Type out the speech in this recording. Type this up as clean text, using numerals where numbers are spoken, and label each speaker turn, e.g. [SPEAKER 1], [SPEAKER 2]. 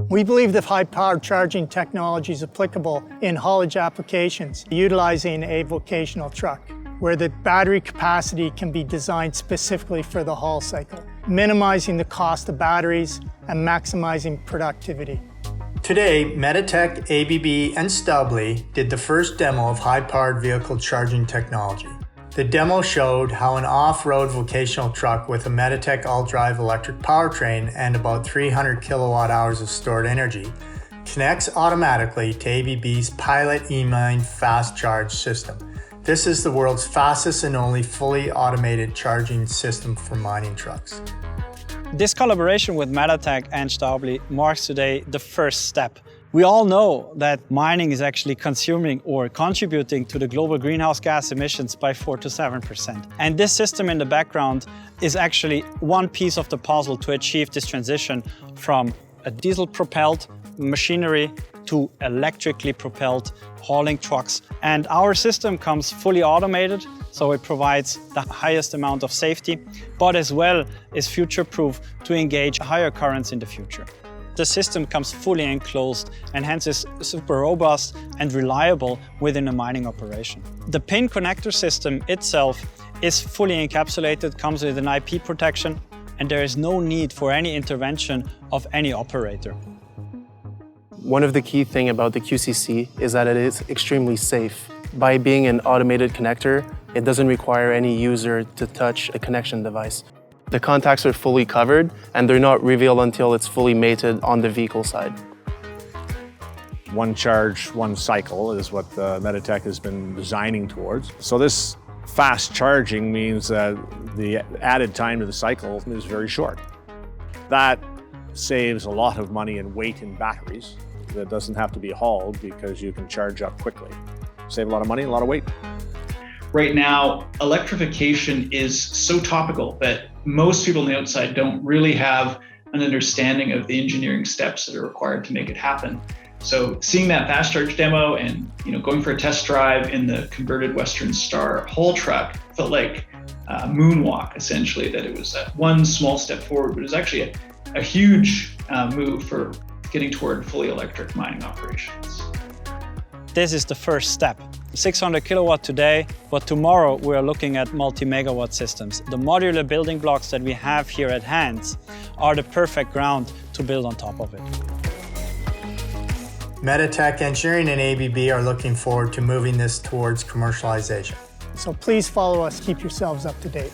[SPEAKER 1] We believe that high-powered charging technology is applicable in haulage applications, utilizing a vocational truck, where the battery capacity can be designed specifically for the haul cycle, minimizing the cost of batteries and maximizing productivity. Today, MEDATech, ABB, and Stubbly did the first demo of high-powered vehicle charging technology. The demo showed how an off-road vocational truck with a MEDATech ALTDRIVE electric powertrain and about 300 kilowatt hours of stored energy connects automatically to ABB's pilot eMine FastCharge system. This is the world's fastest and only fully automated charging system for mining trucks.
[SPEAKER 2] This collaboration with MEDATech and Stubbly marks today the first step. We all know that mining is actually consuming or contributing to the global greenhouse gas emissions by 4 to 7%. And this system in the background is actually one piece of the puzzle to achieve this transition from a diesel-propelled machinery to electrically propelled hauling trucks. And our system comes fully automated, so it provides the highest amount of safety, but as well is future-proof to engage higher currents in the future. The system comes fully enclosed and hence is super robust and reliable within a mining operation. The pin connector system itself is fully encapsulated, comes with an IP protection, and there is no need for any intervention of any operator.
[SPEAKER 3] One of the key things about the QCC is that it is extremely safe. By being an automated connector, it doesn't require any user to touch a connection device. The contacts are fully covered and they're not revealed until it's fully mated on the vehicle side.
[SPEAKER 4] One charge, one cycle is what MEDATech has been designing towards. So this fast charging means that the added time to the cycle is very short. That saves a lot of money and weight in batteries. That doesn't have to be hauled because you can charge up quickly. Save a lot of money, a lot of weight.
[SPEAKER 5] Right now, electrification is so topical that most people on the outside don't really have an understanding of the engineering steps that are required to make it happen. So seeing that FastCharge demo and going for a test drive in the converted Western Star haul truck felt like a moonwalk, essentially, that it was one small step forward, but it was actually a huge move for getting toward fully electric mining operations.
[SPEAKER 2] This is the first step. 600 kilowatt today, but tomorrow we are looking at multi-megawatt systems. The modular building blocks that we have here at hand are the perfect ground to build on top of it.
[SPEAKER 1] MEDATech Engineering and ABB are looking forward to moving this towards commercialization. So please follow us, keep yourselves up to date.